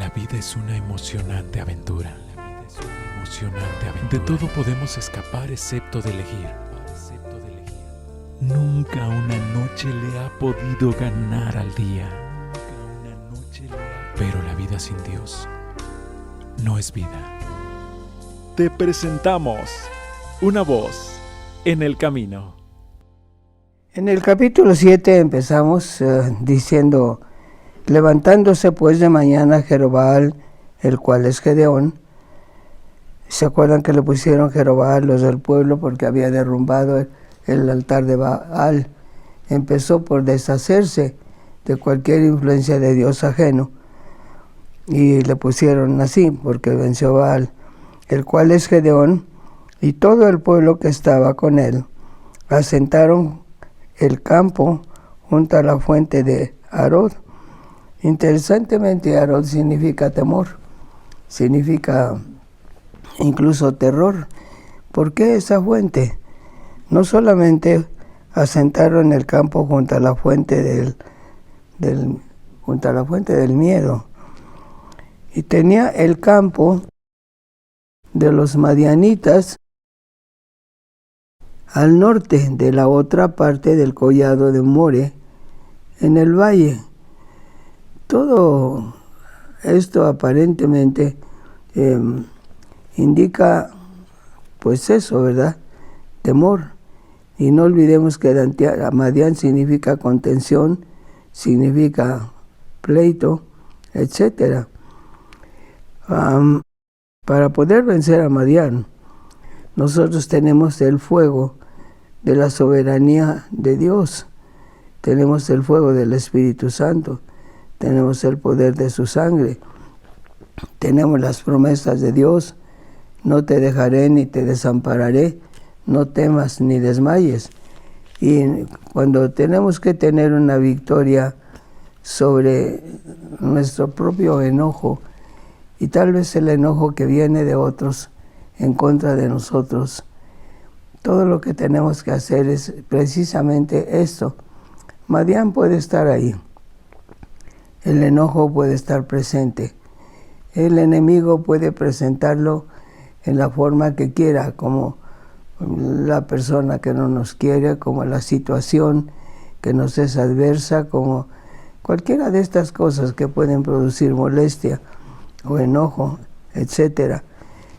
La vida es una emocionante aventura. De todo podemos escapar excepto de elegir. Nunca una noche le ha podido ganar al día. Pero la vida sin Dios no es vida. Te presentamos una voz en el camino. En el capítulo 7 empezamos diciendo: levantándose pues de mañana Jerobbaal, el cual es Gedeón. ¿Se acuerdan que le pusieron Jerobbaal los del pueblo porque había derrumbado el altar de Baal? Empezó por deshacerse de cualquier influencia de Dios ajeno y le pusieron así porque venció a Baal, el cual es Gedeón, y todo el pueblo que estaba con él asentaron el campo junto a la fuente de Harod. Interesantemente, Harod significa temor, significa incluso terror. ¿Por qué esa fuente? No solamente asentaron el campo junto a la fuente del miedo, y tenía el campo de los madianitas al norte de la otra parte del collado de More, en el valle. Todo esto aparentemente indica, pues eso, ¿verdad? Temor. Y no olvidemos que Madián significa contención, significa pleito, etc. Para poder vencer a Madián, nosotros tenemos el fuego de la soberanía de Dios, tenemos el fuego del Espíritu Santo, tenemos el poder de su sangre, tenemos las promesas de Dios: no te dejaré ni te desampararé, no temas ni desmayes. Y cuando tenemos que tener una victoria sobre nuestro propio enojo, y tal vez el enojo que viene de otros en contra de nosotros, todo lo que tenemos que hacer es precisamente esto. Madián puede estar ahí, el enojo puede estar presente, el enemigo puede presentarlo en la forma que quiera, como la persona que no nos quiere, como la situación que nos es adversa, como cualquiera de estas cosas que pueden producir molestia o enojo, etc.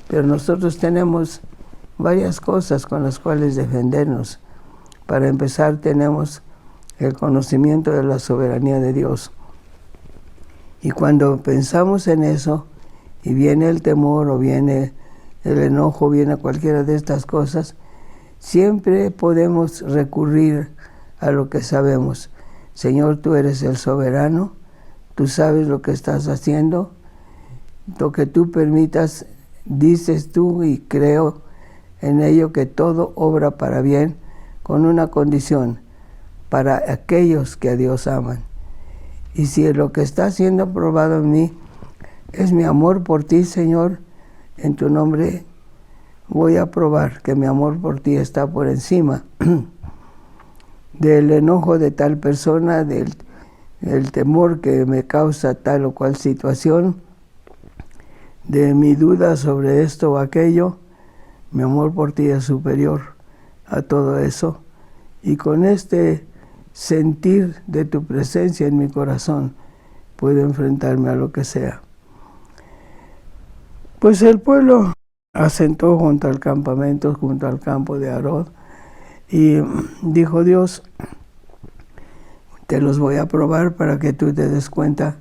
Pero nosotros tenemos varias cosas con las cuales defendernos. Para empezar, tenemos el conocimiento de la soberanía de Dios. Y cuando pensamos en eso, y viene el temor, o viene el enojo, viene cualquiera de estas cosas, siempre podemos recurrir a lo que sabemos. Señor, tú eres el soberano, tú sabes lo que estás haciendo, lo que tú permitas, dices tú, y creo en ello, que todo obra para bien, con una condición: para aquellos que a Dios aman. Y si lo que está siendo probado en mí es mi amor por ti, Señor, en tu nombre voy a probar que mi amor por ti está por encima del enojo de tal persona, del temor que me causa tal o cual situación, de mi duda sobre esto o aquello. Mi amor por ti es superior a todo eso. Y con este sentir de tu presencia en mi corazón, puedo enfrentarme a lo que sea. Pues el pueblo asentó junto al campamento, junto al campo de Harod, y dijo Dios: te los voy a probar para que tú te des cuenta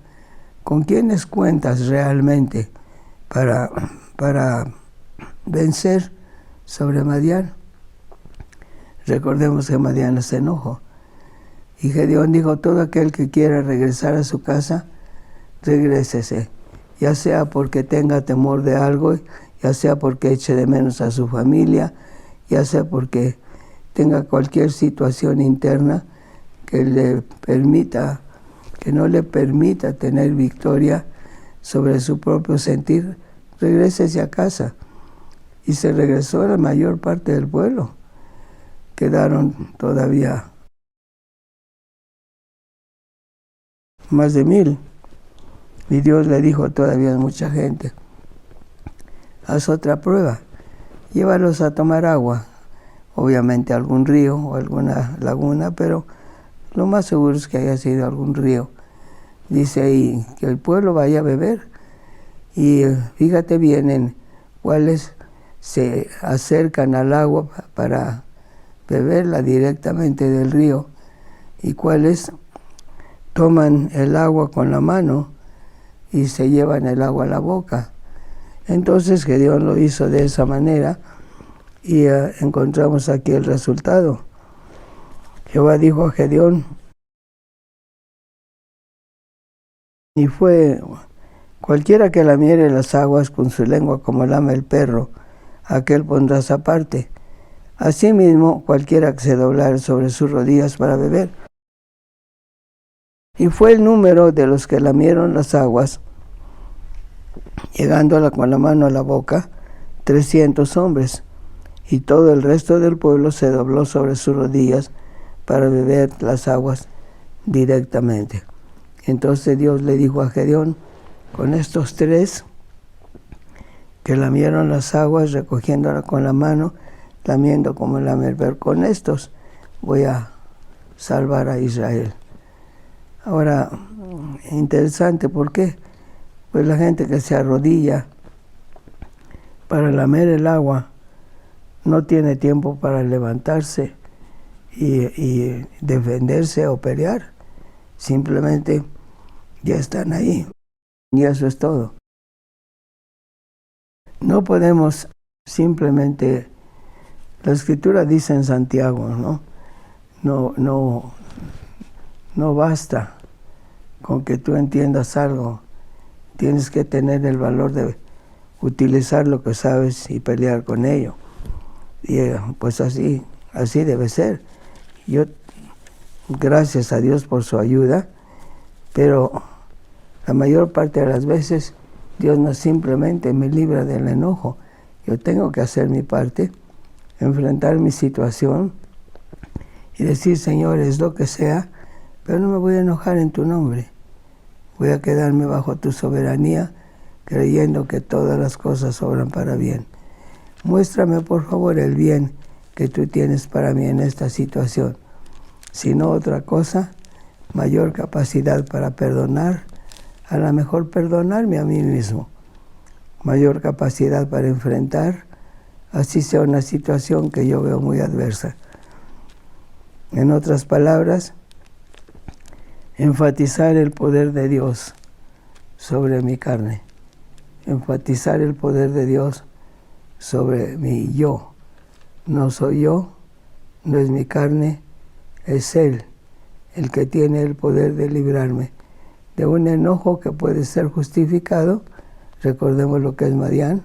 con quiénes cuentas realmente para vencer sobre Madián. Recordemos que Madián es enojo. Y Gedeón dijo: todo aquel que quiera regresar a su casa, regrésese, ya sea porque tenga temor de algo, ya sea porque eche de menos a su familia, ya sea porque tenga cualquier situación interna que no le permita tener victoria sobre su propio sentir, regrésese a casa. Y se regresó la mayor parte del pueblo. Quedaron todavía más de 1000. Y Dios le dijo todavía a mucha gente, haz otra prueba, llévalos a tomar agua, obviamente algún río o alguna laguna, pero lo más seguro es que haya sido algún río. Dice ahí que el pueblo vaya a beber y fíjate bien en cuáles se acercan al agua para beberla directamente del río y cuáles toman el agua con la mano y se llevan el agua a la boca. Entonces Gedeón lo hizo de esa manera y encontramos aquí el resultado. Jehová dijo a Gedeón, y fue cualquiera que lamiere las aguas con su lengua como lame el perro, aquel pondrás aparte. Asimismo, cualquiera que se doblare sobre sus rodillas para beber. Y fue el número de los que lamieron las aguas, llegándola con la mano a la boca, 300 hombres. Y todo el resto del pueblo se dobló sobre sus rodillas para beber las aguas directamente. Entonces Dios le dijo a Gedeón, con estos 3 que lamieron las aguas, recogiéndola con la mano, lamiendo como lame el perro, con estos voy a salvar a Israel. Ahora, interesante, ¿por qué? Pues la gente que se arrodilla para lamer el agua no tiene tiempo para levantarse y defenderse o pelear. Simplemente ya están ahí y eso es todo. No podemos simplemente, la Escritura dice en Santiago, no basta con que tú entiendas algo, tienes que tener el valor de utilizar lo que sabes y pelear con ello. Y pues así debe ser. Yo, gracias a Dios por su ayuda, pero la mayor parte de las veces Dios no simplemente me libra del enojo. Yo tengo que hacer mi parte, enfrentar mi situación y decir, Señor, es lo que sea, pero no me voy a enojar en tu nombre. Voy a quedarme bajo tu soberanía, creyendo que todas las cosas obran para bien. Muéstrame, por favor, el bien que tú tienes para mí en esta situación. Si no otra cosa, mayor capacidad para perdonar, a lo mejor perdonarme a mí mismo. Mayor capacidad para enfrentar, así sea una situación que yo veo muy adversa. En otras palabras, enfatizar el poder de Dios sobre mi carne. Enfatizar el poder de Dios sobre mi yo. No soy yo, no es mi carne, es Él el que tiene el poder de librarme de un enojo que puede ser justificado. Recordemos lo que es Madián,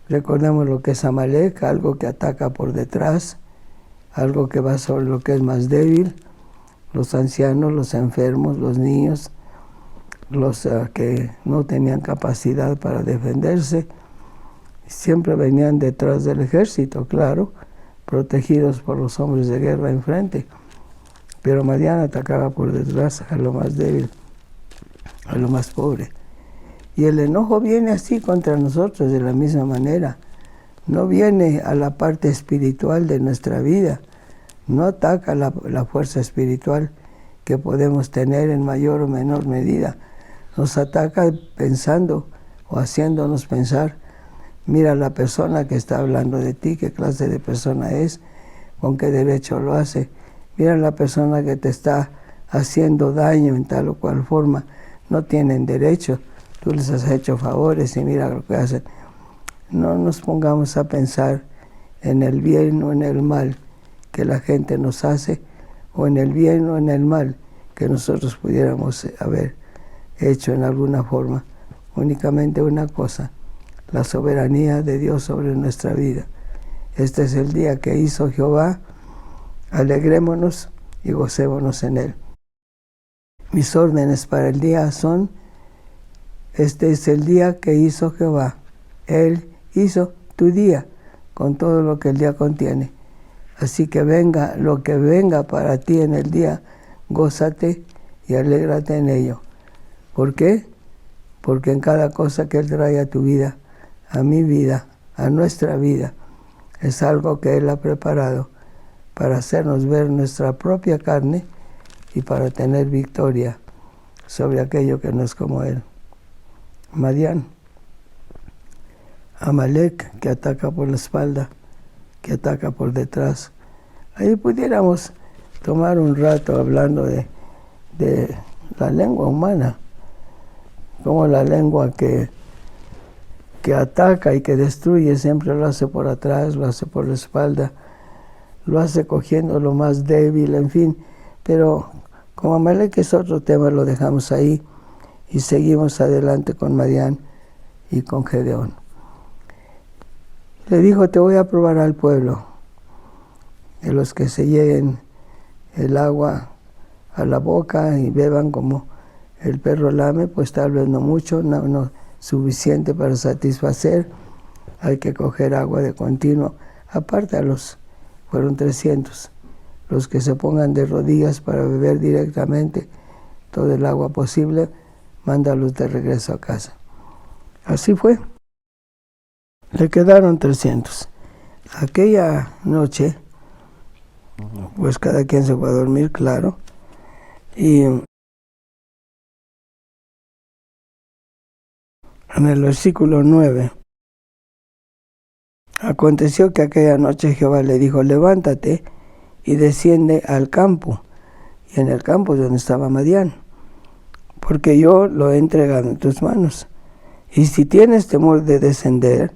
recordemos lo que es Amalek, algo que ataca por detrás, algo que va sobre lo que es más débil, los ancianos, los enfermos, los niños, los que no tenían capacidad para defenderse, siempre venían detrás del ejército, claro, protegidos por los hombres de guerra enfrente. Pero Madián atacaba por detrás a lo más débil, a lo más pobre. Y el enojo viene así contra nosotros de la misma manera. No viene a la parte espiritual de nuestra vida, no ataca la fuerza espiritual que podemos tener en mayor o menor medida. Nos ataca pensando o haciéndonos pensar, mira la persona que está hablando de ti, qué clase de persona es, con qué derecho lo hace. Mira la persona que te está haciendo daño en tal o cual forma, no tienen derecho, tú les has hecho favores y mira lo que hacen. No nos pongamos a pensar en el bien o en el mal que la gente nos hace, o en el bien o en el mal que nosotros pudiéramos haber hecho en alguna forma. Únicamente una cosa, la soberanía de Dios sobre nuestra vida. Este es el día que hizo Jehová, alegrémonos y gocémonos en él. Mis órdenes para el día son, este es el día que hizo Jehová. Él hizo tu día con todo lo que el día contiene. Así que venga lo que venga para ti en el día, gózate y alégrate en ello. ¿Por qué? Porque en cada cosa que Él trae a tu vida, a mi vida, a nuestra vida, es algo que Él ha preparado para hacernos ver nuestra propia carne y para tener victoria sobre aquello que no es como Él. Madián, Amalek, que ataca por la espalda, que ataca por detrás. Ahí pudiéramos tomar un rato hablando de la lengua humana, como la lengua que ataca y que destruye siempre lo hace por atrás, lo hace por la espalda, lo hace cogiendo lo más débil, en fin. Pero como Amalek es otro tema, lo dejamos ahí y seguimos adelante con Madián y con Gedeón. Le dijo, te voy a probar al pueblo, de los que se lleguen el agua a la boca y beban como el perro lame, pues tal vez no mucho, no suficiente para satisfacer. Hay que coger agua de continuo. Apártalos, fueron 300. Los que se pongan de rodillas para beber directamente todo el agua posible, mándalos de regreso a casa. Así fue. Le quedaron 300. Aquella noche, pues cada quien se fue a dormir, claro, y en el versículo 9, aconteció que aquella noche Jehová le dijo, levántate y desciende al campo. Y en el campo es donde estaba Madián, porque yo lo he entregado en tus manos. Y si tienes temor de descender,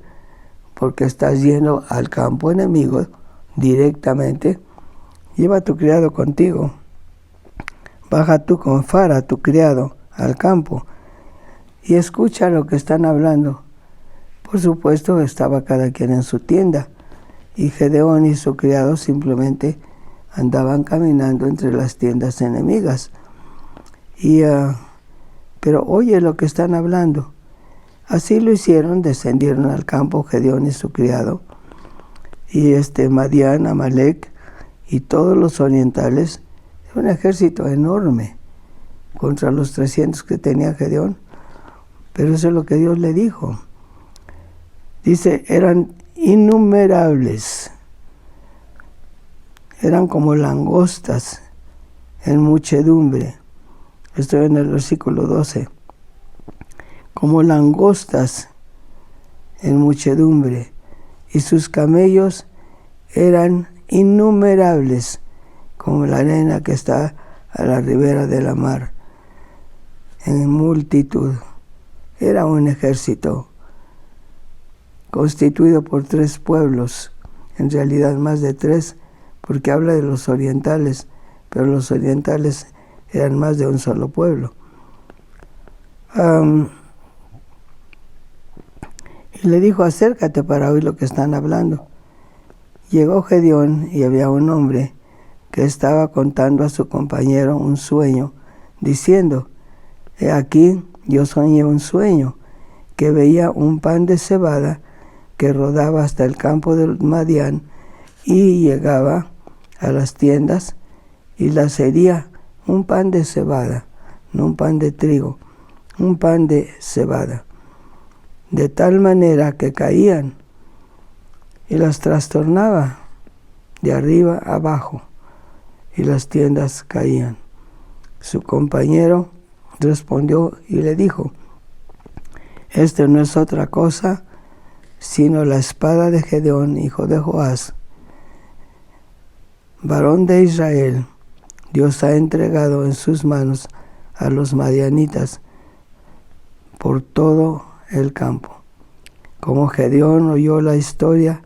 porque estás yendo al campo enemigo directamente, lleva a tu criado contigo. Baja tú con Fara, tu criado, al campo y escucha lo que están hablando. Por supuesto, estaba cada quien en su tienda y Gedeón y su criado simplemente andaban caminando entre las tiendas enemigas. Pero oye lo que están hablando. Así lo hicieron, descendieron al campo Gedeón y su criado, y Madián, Amalek y todos los orientales, un ejército enorme contra los 300 que tenía Gedeón. Pero eso es lo que Dios le dijo. Dice, eran innumerables, eran como langostas en muchedumbre. Estoy en el versículo 12. Como langostas en muchedumbre, y sus camellos eran innumerables, como la arena que está a la ribera de la mar, en multitud. Era un ejército constituido por 3 pueblos, en realidad más de 3, porque habla de los orientales, pero los orientales eran más de un solo pueblo. Y le dijo, acércate para oír lo que están hablando. Llegó Gedeón y había un hombre que estaba contando a su compañero un sueño, diciendo, he aquí, yo soñé un sueño, que veía un pan de cebada que rodaba hasta el campo de Madián y llegaba a las tiendas y las hería, un pan de cebada, no un pan de trigo, un pan de cebada, de tal manera que caían y las trastornaba de arriba abajo y las tiendas caían. Su compañero respondió y le dijo, este no es otra cosa sino la espada de Gedeón, hijo de Joás, varón de Israel. Dios ha entregado en sus manos a los madianitas por todo el campo. Como Gedeón oyó la historia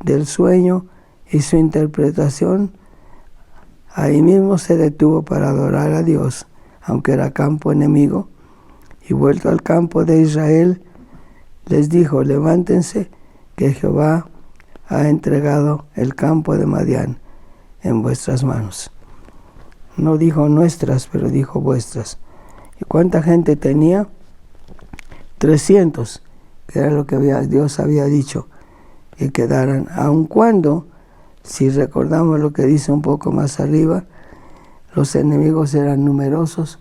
del sueño y su interpretación, ahí mismo se detuvo para adorar a Dios, aunque era campo enemigo, y vuelto al campo de Israel, les dijo, levántense, que Jehová ha entregado el campo de Madián en vuestras manos. No dijo nuestras, pero dijo vuestras. ¿Y cuánta gente tenía? 300, que era lo que Dios había dicho, que quedaran, aun cuando, si recordamos lo que dice un poco más arriba, los enemigos eran numerosos,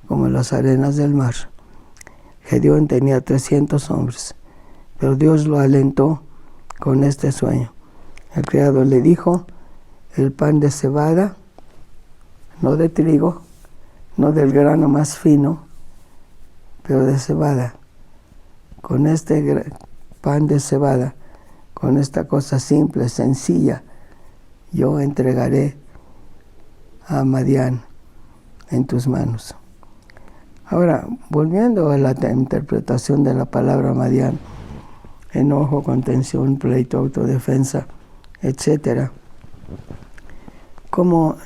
como las arenas del mar. Gedeón tenía 300 hombres, pero Dios lo alentó con este sueño. El criado le dijo: el pan de cebada, no de trigo, no del grano más fino, pero de cebada. Con este pan de cebada, con esta cosa simple, sencilla, yo entregaré a Madián en tus manos. Ahora, volviendo a la interpretación de la palabra Madián, enojo, contención, pleito, autodefensa, etc. ¿Cómo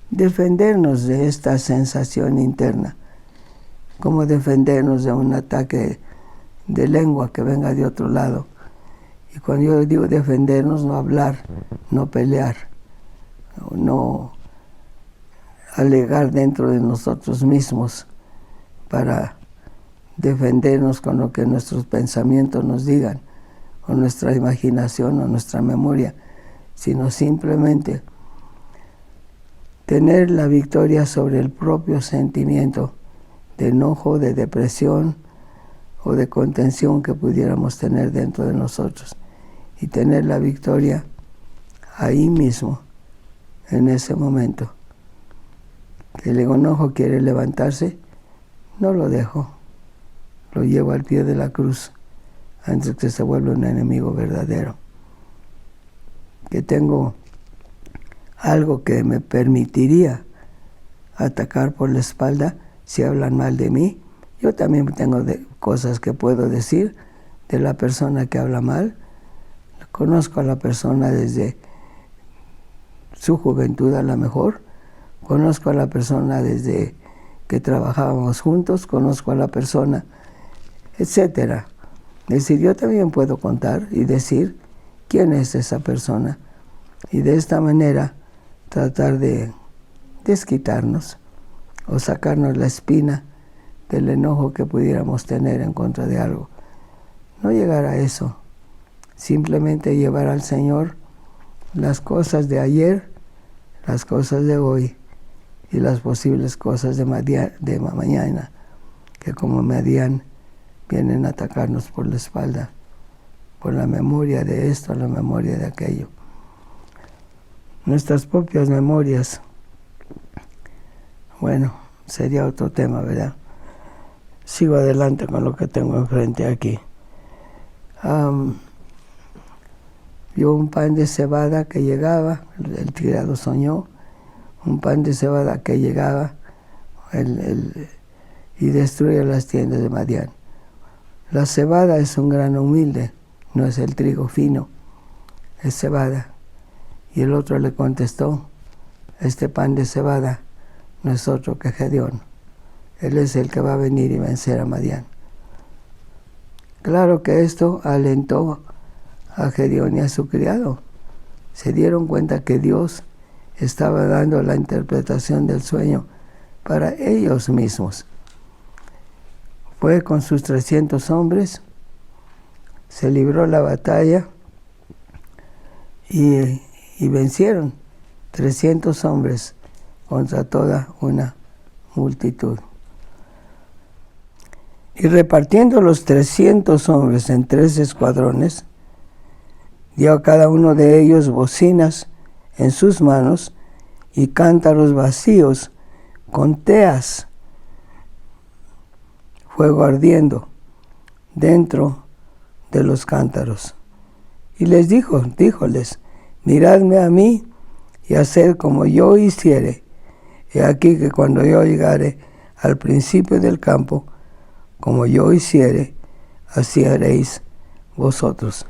defendernos de esta sensación interna? ¿Cómo defendernos de un ataque de lengua que venga de otro lado? Y cuando yo digo defendernos, no hablar, no pelear, no alegar dentro de nosotros mismos para defendernos con lo que nuestros pensamientos nos digan, o nuestra imaginación o nuestra memoria, sino simplemente tener la victoria sobre el propio sentimiento de enojo, de depresión o de contención que pudiéramos tener dentro de nosotros, y tener la victoria ahí mismo, en ese momento. Que el enojo quiere levantarse, no lo dejo, lo llevo al pie de la cruz antes que se vuelva un enemigo verdadero. Que tengo algo que me permitiría atacar por la espalda si hablan mal de mí. Yo también tengo cosas que puedo decir de la persona que habla mal. Conozco a la persona desde su juventud, a lo mejor. Conozco a la persona desde que trabajábamos juntos. Conozco a la persona, etc. Es decir, yo también puedo contar y decir quién es esa persona. Y de esta manera tratar de desquitarnos o sacarnos la espina del enojo que pudiéramos tener en contra de algo. No llegar a eso. Simplemente llevar al Señor las cosas de ayer, las cosas de hoy y las posibles cosas de mañana, que como Madián vienen a atacarnos por la espalda, por la memoria de esto, la memoria de aquello. Nuestras propias memorias, bueno, sería otro tema, ¿verdad? Sigo adelante con lo que tengo enfrente aquí. Vio un pan de cebada que llegaba, el criado soñó, un pan de cebada que llegaba y destruye las tiendas de Madián. La cebada es un grano humilde, no es el trigo fino, es cebada. Y el otro le contestó: este pan de cebada no es otro que Gedeón. Él es el que va a venir y vencer a Madián. Claro que esto alentó a Gedeón y a su criado. Se dieron cuenta que Dios estaba dando la interpretación del sueño para ellos mismos. Fue con sus 300 hombres, se libró la batalla y vencieron 300 hombres contra toda una multitud. Y repartiendo los 300 hombres en 3 escuadrones, dio a cada uno de ellos bocinas en sus manos y cántaros vacíos con teas, fuego ardiendo dentro de los cántaros. Y les díjoles: miradme a mí y haced como yo hiciere. He aquí que cuando yo llegare al principio del campo, como yo hiciere, así haréis vosotros.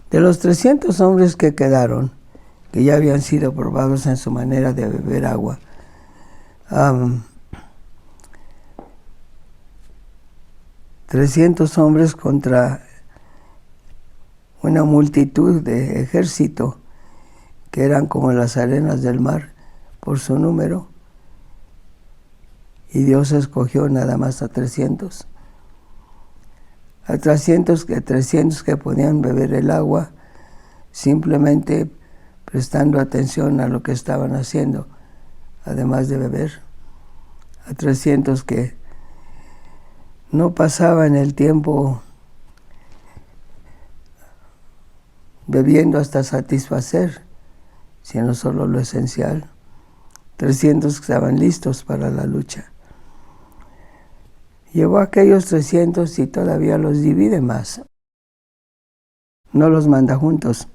De los 300 hombres que quedaron, que ya habían sido probados en su manera de beber agua, 300 hombres contra una multitud de ejército que eran como las arenas del mar por su número, y Dios escogió nada más a 300. A 300 que podían beber el agua simplemente prestando atención a lo que estaban haciendo, además de beber. A 300 que no pasaban el tiempo bebiendo hasta satisfacer, sino solo lo esencial. 300 que estaban listos para la lucha. Llevó a aquellos 300 y todavía los divide más. No los manda juntos.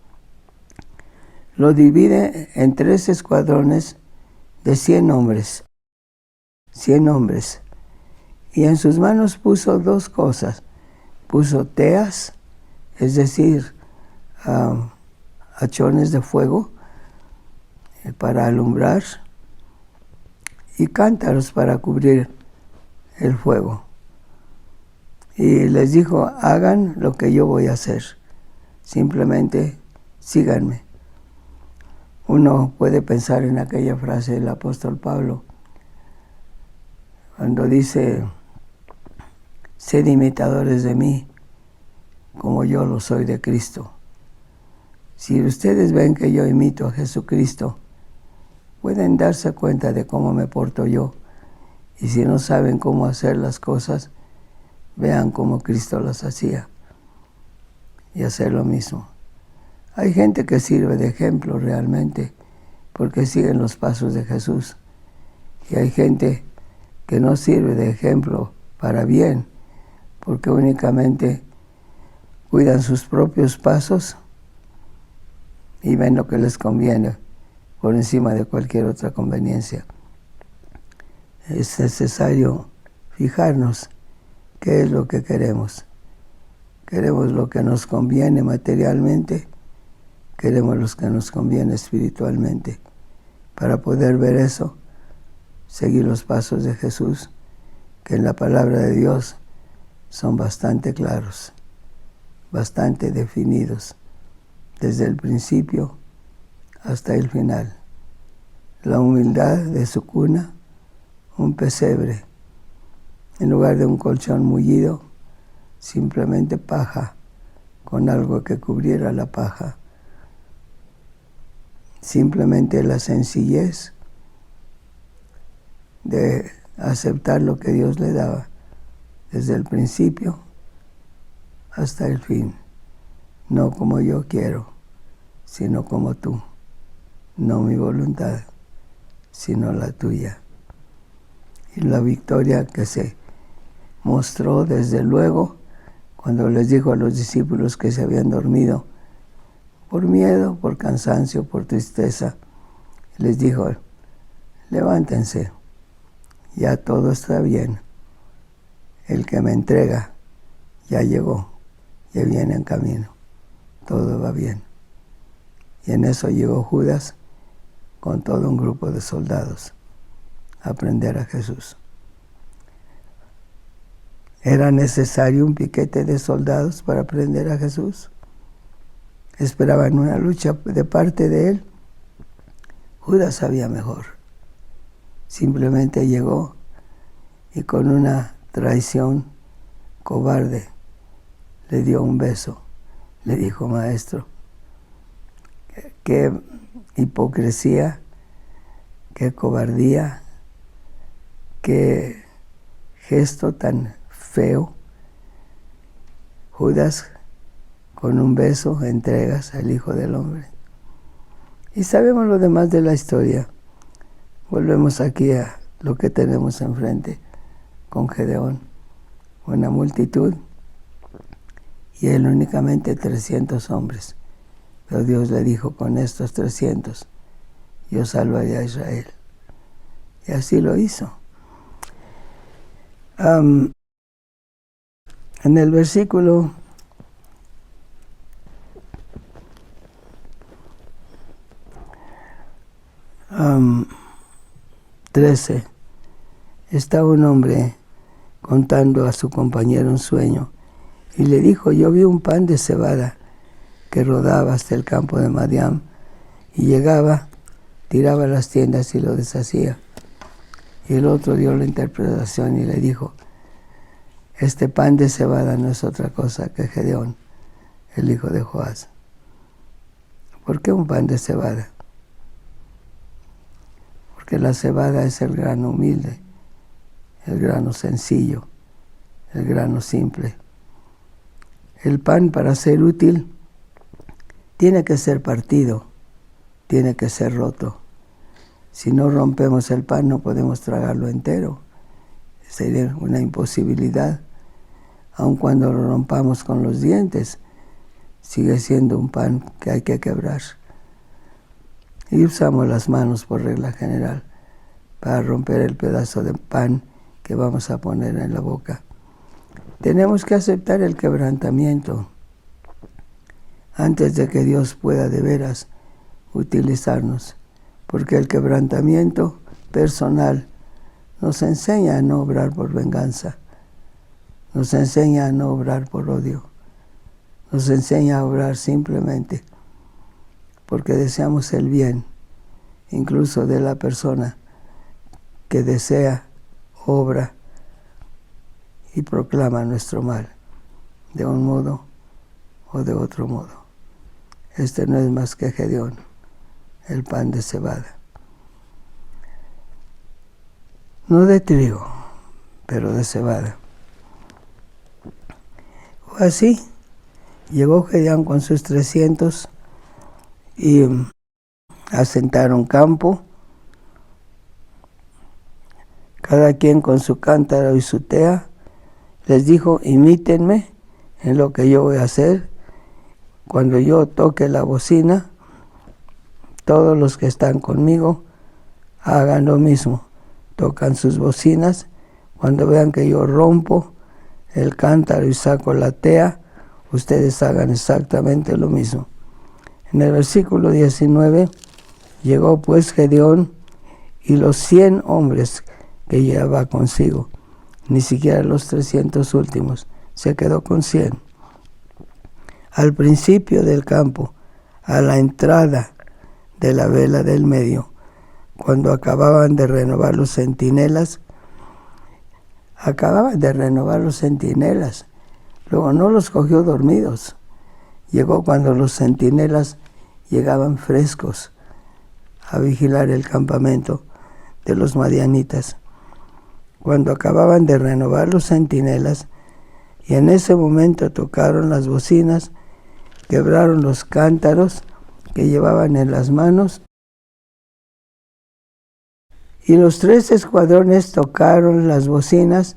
Lo divide en 3 escuadrones de 100 hombres. 100 hombres. Y en sus manos puso 2 cosas. Puso teas, es decir, hachones de fuego para alumbrar, y cántaros para cubrir el fuego. Y les dijo, hagan lo que yo voy a hacer. Simplemente síganme. Uno puede pensar en aquella frase del apóstol Pablo, cuando dice, sed imitadores de mí, como yo lo soy de Cristo. Si ustedes ven que yo imito a Jesucristo, pueden darse cuenta de cómo me porto yo. Y si no saben cómo hacer las cosas, vean cómo Cristo las hacía y hacer lo mismo. Hay gente que sirve de ejemplo realmente porque siguen los pasos de Jesús. Y hay gente que no sirve de ejemplo para bien porque únicamente cuidan sus propios pasos y ven lo que les conviene por encima de cualquier otra conveniencia. Es necesario fijarnos qué es lo que queremos. Queremos lo que nos conviene materialmente, queremos lo que nos conviene espiritualmente. Para poder ver eso, seguir los pasos de Jesús, que en la palabra de Dios son bastante claros, bastante definidos, desde el principio hasta el final. La humildad de su cuna, un pesebre. En lugar de un colchón mullido, simplemente paja, con algo que cubriera la paja. Simplemente la sencillez de aceptar lo que Dios le daba, desde el principio hasta el fin. No como yo quiero, sino como tú. No mi voluntad, sino la tuya. Y la victoria que se mostró desde luego cuando les dijo a los discípulos que se habían dormido por miedo, por cansancio, por tristeza, les dijo, levántense, ya todo está bien. El que me entrega ya llegó, ya viene en camino, todo va bien. Y en eso llegó Judas con todo un grupo de soldados a prender a Jesús. ¿Era necesario un piquete de soldados para prender a Jesús? ¿Esperaban una lucha de parte de él? Judas sabía mejor. Simplemente llegó y con una traición cobarde le dio un beso. Le dijo, maestro, qué hipocresía, qué cobardía, qué gesto tan feo. Judas, con un beso, entregas al Hijo del Hombre. Y sabemos lo demás de la historia. Volvemos aquí a lo que tenemos enfrente con Gedeón. Una multitud y él únicamente 300 hombres. Pero Dios le dijo, con estos 300 yo salvaré a Israel. Y así lo hizo. En el versículo 13 está un hombre contando a su compañero un sueño y le dijo, yo vi un pan de cebada que rodaba hasta el campo de Madián y llegaba, tiraba las tiendas y lo deshacía. Y el otro dio la interpretación y le dijo, este pan de cebada no es otra cosa que Gedeón, el hijo de Joás. ¿Por qué un pan de cebada? Porque la cebada es el grano humilde, el grano sencillo, el grano simple. El pan, para ser útil, tiene que ser partido, tiene que ser roto. Si no rompemos el pan, no podemos tragarlo entero. Sería una imposibilidad. Aun cuando lo rompamos con los dientes, sigue siendo un pan que hay que quebrar. Y usamos las manos por regla general para romper el pedazo de pan que vamos a poner en la boca. Tenemos que aceptar el quebrantamiento antes de que Dios pueda de veras utilizarnos, porque el quebrantamiento personal nos enseña a no obrar por venganza, nos enseña a no obrar por odio, nos enseña a obrar simplemente porque deseamos el bien, incluso de la persona que desea, obra y proclama nuestro mal, de un modo o de otro modo. Este no es más que Gedeón, el pan de cebada. No de trigo, pero de cebada. Fue así, llegó Gedeón con sus 300 y asentaron campo, cada quien con su cántaro y su tea. Les dijo: imítenme en lo que yo voy a hacer. Cuando yo toque la bocina, todos los que están conmigo hagan lo mismo. Tocan sus bocinas. Cuando vean que yo rompo el cántaro y saco la tea, ustedes hagan exactamente lo mismo. En el versículo 19, llegó pues Gedeón y los 100 hombres que llevaba consigo, ni siquiera los 300 últimos, se quedó con 100. Al principio del campo, a la entrada de la vela del medio, cuando acababan de renovar los centinelas, luego no los cogió dormidos. Llegó cuando los centinelas llegaban frescos a vigilar el campamento de los madianitas. Cuando acababan de renovar los centinelas, y en ese momento tocaron las bocinas, quebraron los cántaros que llevaban en las manos, y los 3 escuadrones tocaron las bocinas,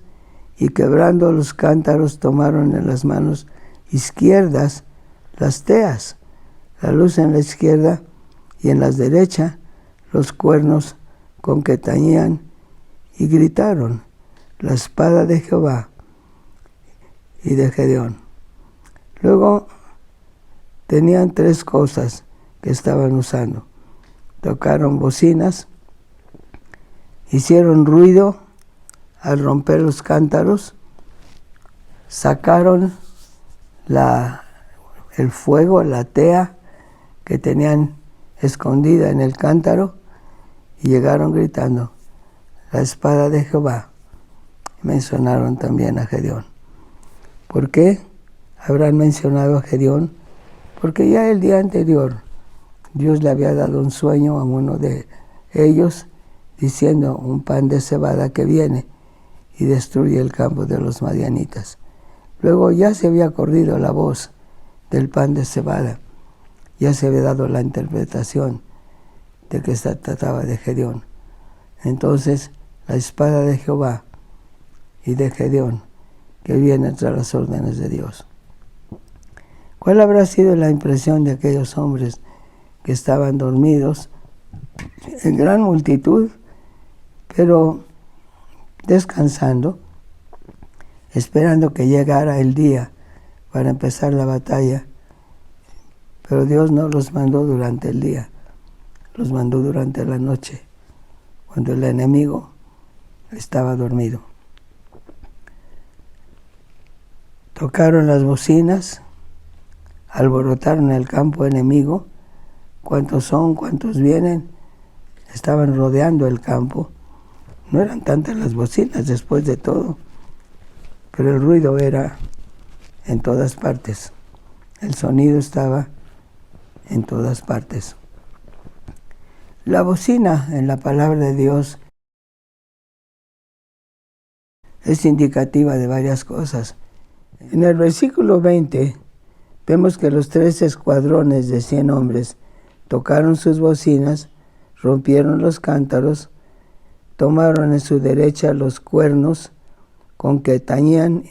y quebrando los cántaros tomaron en las manos izquierdas las teas, la luz en la izquierda y en la derecha los cuernos con que tañían, y gritaron: la espada de Jehová y de Gedeón. Luego tenían 3 cosas que estaban usando. Tocaron bocinas, hicieron ruido al romper los cántaros, sacaron el fuego, la tea que tenían escondida en el cántaro, y llegaron gritando: la espada de Jehová. Mencionaron también a Gedeón. ¿Por qué habrán mencionado a Gedeón? Porque ya el día anterior Dios le había dado un sueño a uno de ellos, diciendo: un pan de cebada que viene y destruye el campo de los madianitas. Luego ya se había corrido la voz del pan de cebada, ya se había dado la interpretación de que se trataba de Gedeón. Entonces, la espada de Jehová y de Gedeón, que viene tras las órdenes de Dios. ¿Cuál habrá sido la impresión de aquellos hombres que estaban dormidos en gran multitud, pero descansando, esperando que llegara el día para empezar la batalla? Pero Dios no los mandó durante el día, los mandó durante la noche, cuando el enemigo estaba dormido. Tocaron las bocinas, alborotaron el campo enemigo. ¿Cuántos son? ¿Cuántos vienen? Estaban rodeando el campo. No eran tantas las bocinas después de todo, pero el ruido era en todas partes. El sonido estaba en todas partes. La bocina en la palabra de Dios es indicativa de varias cosas. En el versículo 20 vemos que los 3 escuadrones de 100 hombres tocaron sus bocinas, rompieron los cántaros, tomaron en su derecha los cuernos con que tañían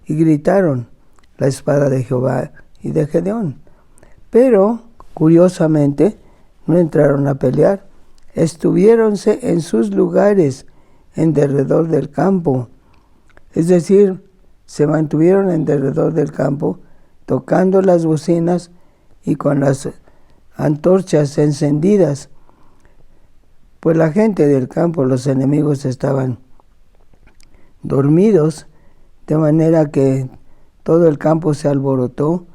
y gritaron la espada de Jehová y de Gedeón. Pero, curiosamente, no entraron a pelear, estuviéronse en sus lugares en derredor del campo. Es decir, se mantuvieron en derredor del campo, tocando las bocinas y con las antorchas encendidas. Pues la gente del campo, los enemigos, estaban dormidos, de manera que todo el campo se alborotó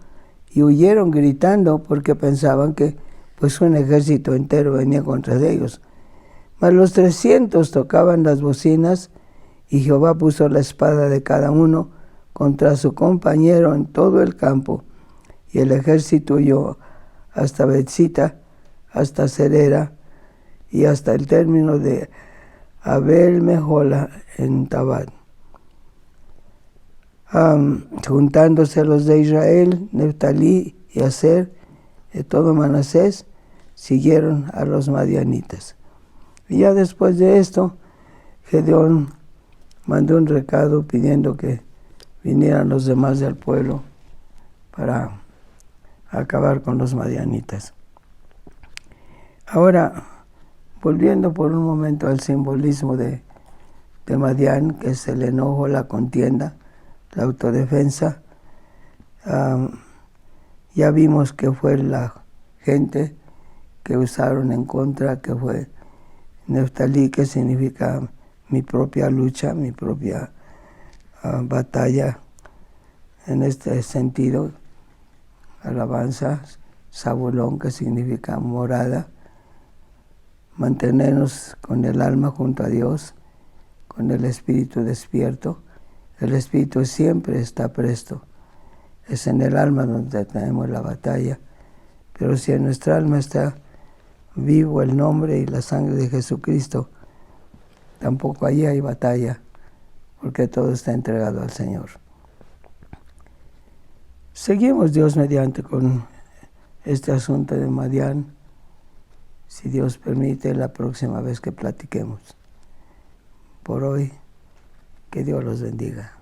y huyeron gritando porque pensaban que pues un ejército entero venía contra ellos. Mas los 300 tocaban las bocinas y Jehová puso la espada de cada uno contra su compañero en todo el campo, y el ejército huyó hasta Betzita, hasta Serera y hasta el término de Abel Mejola en Tabat. Juntándose los de Israel, Neftalí y Aser, de todo Manasés, siguieron a los madianitas. Y ya después de esto, Gedeón mandó un recado pidiendo que vinieran los demás del pueblo para acabar con los madianitas. Ahora, volviendo por un momento al simbolismo de Madián, que es el enojo, la contienda, la autodefensa, ya vimos que fue la gente que usaron en contra, que fue Neftalí, que significa mi propia lucha, mi propia batalla. En este sentido, alabanza, Zabulón, que significa morada, mantenernos con el alma junto a Dios, con el espíritu despierto. El espíritu siempre está presto. Es en el alma donde tenemos la batalla. Pero si en nuestra alma está vivo el nombre y la sangre de Jesucristo, tampoco allí hay batalla, porque todo está entregado al Señor. Seguimos, Dios mediante, con este asunto de Madián, si Dios permite, la próxima vez que platiquemos. Por hoy, que Dios los bendiga.